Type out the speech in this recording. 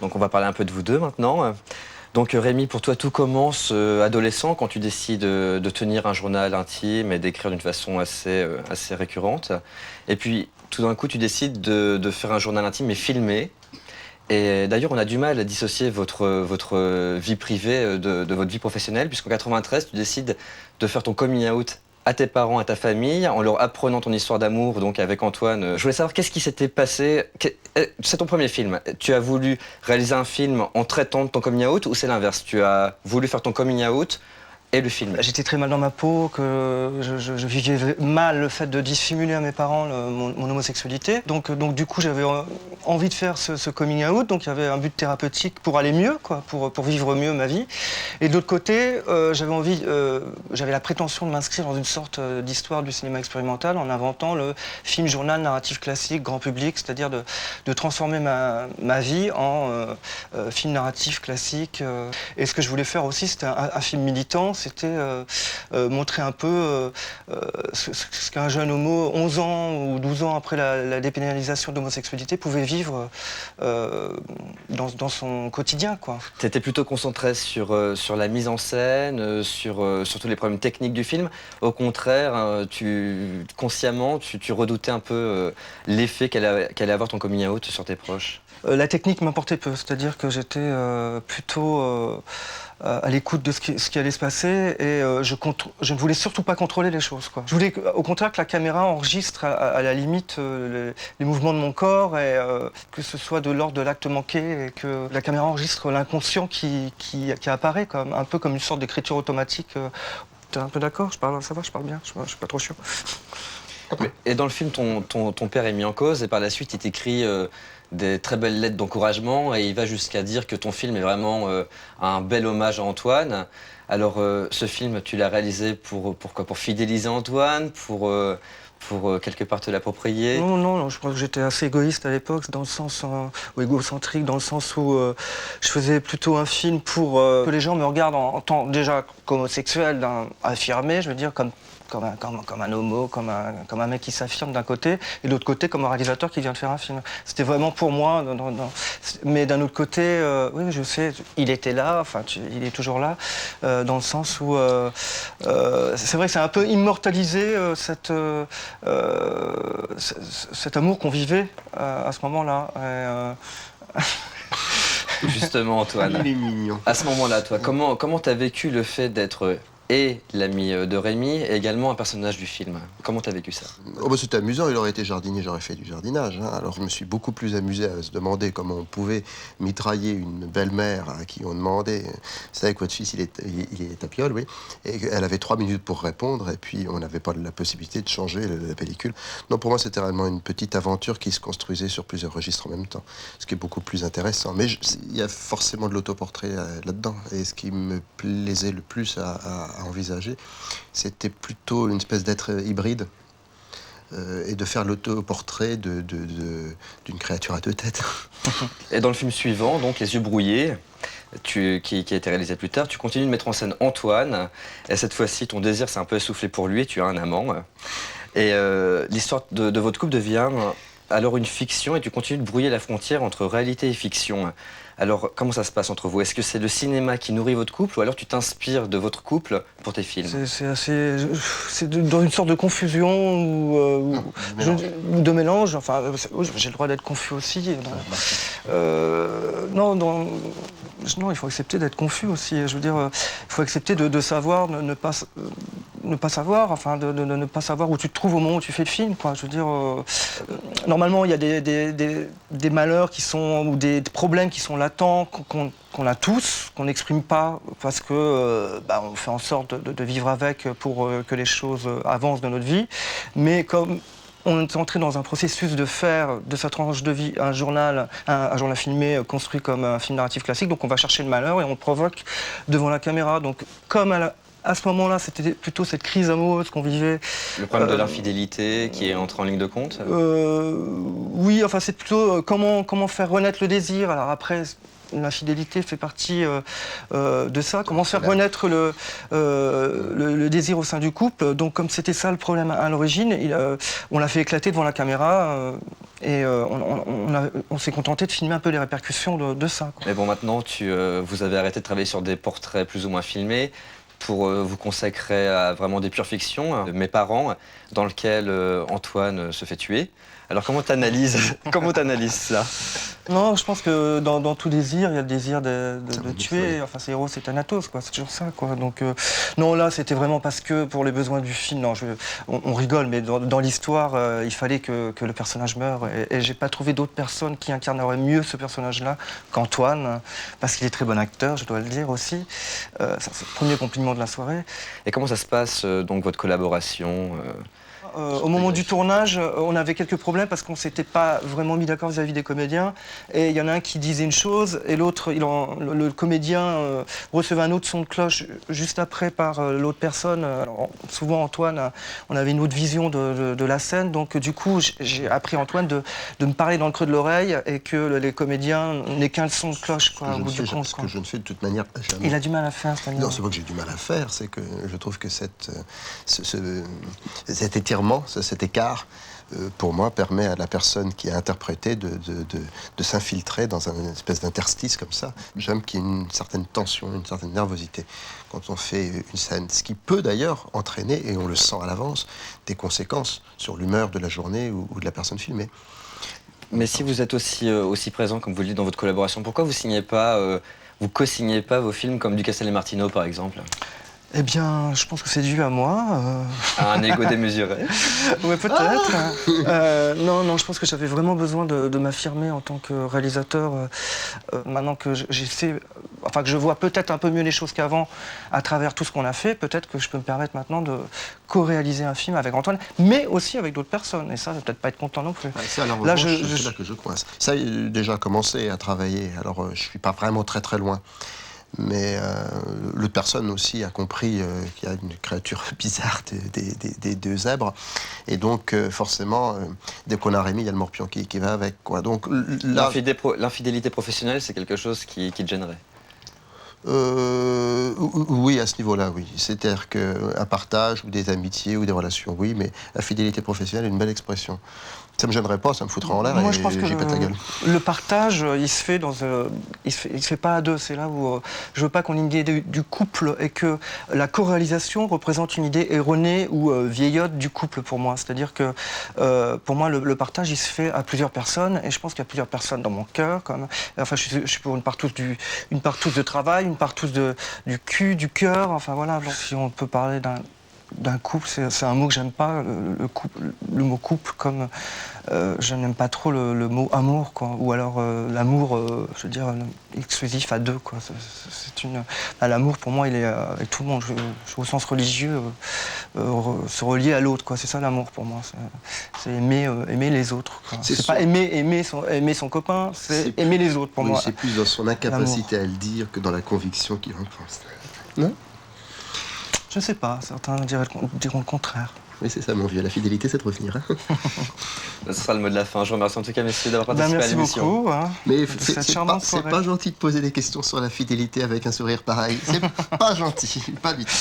Donc on va parler un peu de vous deux maintenant. Donc Rémi, pour toi, tout commence adolescent quand tu décides de tenir un journal intime et d'écrire d'une façon assez récurrente. Et puis tout d'un coup, tu décides de faire un journal intime mais filmé. Et d'ailleurs, on a du mal à dissocier votre vie privée de votre vie professionnelle, puisqu'en 93, tu décides de faire ton coming out à tes parents, à ta famille, en leur apprenant ton histoire d'amour, donc avec Antoine. Je voulais savoir qu'est-ce qui s'était passé. C'est ton premier film. Tu as voulu réaliser un film en traitant de ton coming out, ou c'est l'inverse? Tu as voulu faire ton coming out et le film? J'étais très mal dans ma peau, que je vivais mal le fait de dissimuler à mes parents mon homosexualité. Donc du coup, j'avais envie de faire ce coming out. Donc il y avait un but thérapeutique pour aller mieux, quoi, pour vivre mieux ma vie. Et de l'autre côté, j'avais la prétention de m'inscrire dans une sorte d'histoire du cinéma expérimental en inventant le film journal narratif classique, grand public, c'est-à-dire de transformer ma vie en film narratif classique. Et ce que je voulais faire aussi, c'était un film militant. C'était montrer un peu ce qu'un jeune homo, 11 ans ou 12 ans après la dépénalisation de l'homosexualité, pouvait vivre dans son quotidien, quoi. Tu étais plutôt concentré sur la mise en scène, sur tous les problèmes techniques du film. Au contraire, consciemment, tu redoutais un peu l'effet qu'allait avoir ton coming out sur tes proches. La technique m'importait peu, c'est-à-dire que j'étais plutôt à l'écoute de ce qui allait se passer et je ne voulais surtout pas contrôler les choses, quoi. Je voulais au contraire que la caméra enregistre à la limite les mouvements de mon corps et que ce soit de l'ordre de l'acte manqué et que la caméra enregistre l'inconscient qui apparaît un peu comme une sorte d'écriture automatique. T'es un peu d'accord? Ça va, je parle bien, je suis pas trop chiant. Et dans le film, ton père est mis en cause et par la suite, il t'écrit des très belles lettres d'encouragement et il va jusqu'à dire que ton film est vraiment un bel hommage à Antoine. Alors, ce film, tu l'as réalisé pour quoi? Pour fidéliser Antoine? Pour quelque part te l'approprier? Non, je crois que j'étais assez égoïste à l'époque, dans le sens, ou égocentrique, dans le sens où je faisais plutôt un film pour que les gens me regardent en tant déjà qu'homosexuel, affirmé, je veux dire, comme un homo, comme un mec qui s'affirme d'un côté, et de l'autre côté comme un réalisateur qui vient de faire un film. C'était vraiment pour moi, mais d'un autre côté, oui, je sais, il était là, enfin, il est toujours là, dans le sens où c'est vrai que c'est un peu immortalisé cet amour qu'on vivait à ce moment-là. Justement, Antoine, il est mignon. À ce moment-là, toi, comment t'as vécu le fait d'être et l'ami de Rémi, et également un personnage du film? Comment t'as vécu ça? Oh bah c'était amusant, il aurait été jardinier, j'aurais fait du jardinage. Hein. Alors je me suis beaucoup plus amusé à se demander comment on pouvait mitrailler une belle-mère à qui on demandait « Vous savez que votre fils, il est tapiole, oui ?» Et elle avait 3 minutes pour répondre, et puis on n'avait pas la possibilité de changer la pellicule. Non, pour moi, c'était réellement une petite aventure qui se construisait sur plusieurs registres en même temps, ce qui est beaucoup plus intéressant. Mais il y a forcément de l'autoportrait là-dedans, et ce qui me plaisait le plus à envisager, c'était plutôt une espèce d'être hybride et de faire l'autoportrait d'une créature à 2 têtes. Et dans le film suivant, donc Les yeux brouillés, qui a été réalisé plus tard, tu continues de mettre en scène Antoine, et cette fois-ci, ton désir s'est un peu essoufflé pour lui, et tu as un amant. Et l'histoire de votre couple devient alors une fiction, et tu continues de brouiller la frontière entre réalité et fiction. Alors, comment ça se passe entre vous? Est-ce que c'est le cinéma qui nourrit votre couple, ou alors tu t'inspires de votre couple pour tes films? C'est dans une sorte de confusion ou de mélange. Enfin, j'ai le droit d'être confus aussi. Non, il faut accepter d'être confus aussi. Je veux dire, il faut accepter de savoir, ne pas savoir, enfin, de ne pas savoir où tu te trouves au moment où tu fais le film, quoi. Je veux dire, normalement, il y a des malheurs qui sont, ou des problèmes qui sont latents, qu'on a tous, qu'on n'exprime pas, parce que on fait en sorte de vivre avec pour que les choses avancent dans notre vie. Mais comme on est entré dans un processus de faire de sa tranche de vie un journal filmé construit comme un film narratif classique, donc on va chercher le malheur et on le provoque devant la caméra. Donc comme à ce moment-là, c'était plutôt cette crise amoureuse qu'on vivait. Le problème de l'infidélité qui est entré en ligne de compte? Oui, enfin c'est plutôt comment faire renaître le désir. Alors après, l'infidélité fait partie de ça. Comment faire renaître le désir au sein du couple. Donc comme c'était ça le problème à l'origine, on l'a fait éclater devant la caméra. Et on s'est contenté de filmer un peu les répercussions de ça, quoi. Mais bon, maintenant, vous avez arrêté de travailler sur des portraits plus ou moins filmés pour vous consacrer à vraiment des pures fictions, hein, Mes parents, dans lequel Antoine se fait tuer. Alors comment t'analyses ça? Non, je pense que dans tout désir, il y a le désir de tuer. Enfin, c'est héros, c'est Thanatos, quoi. C'est toujours ça, quoi. Donc, non, là, c'était vraiment parce que pour les besoins du film. Non, on rigole, mais dans l'histoire, il fallait que le personnage meure. Et j'ai pas trouvé d'autres personnes qui incarneraient mieux ce personnage-là qu'Antoine, parce qu'il est très bon acteur, je dois le dire aussi. Ça, c'est le premier compliment de la soirée. Et comment ça se passe, donc, votre collaboration Au moment du tournage, on avait quelques problèmes parce qu'on s'était pas vraiment mis d'accord vis-à-vis des comédiens. Et il y en a un qui disait une chose et l'autre, le comédien recevait un autre son de cloche juste après par l'autre personne. Alors, souvent Antoine, on avait une autre vision de la scène. Donc du coup, j'ai appris Antoine de me parler dans le creux de l'oreille et que les comédiens n'aient qu'un son de cloche, quoi, au bout du compte. Ce que je ne fais de toute manière jamais. Il a du mal à faire, c'est-à-dire. Non, c'est pas que j'ai du mal à faire, c'est que je trouve que cet étirement, cet écart, pour moi, permet à la personne qui a interprété de s'infiltrer dans une espèce d'interstice comme ça. J'aime qu'il y ait une certaine tension, une certaine nervosité quand on fait une scène. Ce qui peut d'ailleurs entraîner, et on le sent à l'avance, des conséquences sur l'humeur de la journée ou de la personne filmée. Mais si vous êtes aussi présent, comme vous le dites dans votre collaboration, pourquoi vous co-signez pas vos films comme Ducassel et Martineau, par exemple? Eh bien, je pense que c'est dû à moi. À un ego démesuré. Ouais, peut-être. Non, je pense que j'avais vraiment besoin de m'affirmer en tant que réalisateur. Maintenant que j'essaie, enfin que je vois peut-être un peu mieux les choses qu'avant à travers tout ce qu'on a fait, peut-être que je peux me permettre maintenant de co-réaliser un film avec Antoine, mais aussi avec d'autres personnes. Et ça, je vais peut-être pas être content non plus. C'est là que je coince. Ça a déjà commencé à travailler. Alors, je suis pas vraiment très loin. Mais l'autre personne aussi a compris qu'il y a une créature bizarre des deux zèbres. Et donc, forcément, dès qu'on a Rémi, il y a le morpion qui va avec, quoi. Donc, l'infidélité professionnelle, c'est quelque chose qui te gênerait? Oui, à ce niveau-là, oui. C'est-à-dire qu'un partage ou des amitiés ou des relations, oui, mais la fidélité professionnelle est une belle expression. Ça me gênerait pas, ça me foutrait en l'air et j'y pète la gueule. Le partage, il se fait il se fait pas à deux. C'est là où je veux pas qu'on ait une idée du couple et que la co-réalisation représente une idée erronée ou vieillotte du couple pour moi. C'est-à-dire que pour moi, le partage, il se fait à plusieurs personnes et je pense qu'il y a plusieurs personnes dans mon cœur. Enfin, je suis pour une partouze de travail, une partouze du cul, du cœur. Enfin voilà. Donc si on peut parler d'un couple, c'est un mot que j'aime pas, le mot couple, comme je n'aime pas trop le mot amour, quoi, ou alors l'amour, je veux dire, exclusif à deux, quoi. L'amour, pour moi, il est avec tout le monde, au sens religieux, se relier à l'autre, quoi. C'est ça l'amour pour moi, c'est aimer les autres, quoi. C'est pas aimer son copain, c'est aimer les autres, pour moi. C'est plus dans son incapacité à le dire que dans la conviction qu'il en pense. Non ? Je sais pas, certains diront le contraire. Oui, c'est ça, mon vieux. La fidélité, c'est de revenir. Hein. Ce sera le mot de la fin. Je vous remercie en tout cas, messieurs, d'avoir participé à l'émission. Merci beaucoup. Hein, mais c'est pas gentil de poser des questions sur la fidélité avec un sourire pareil. C'est pas gentil, pas vite.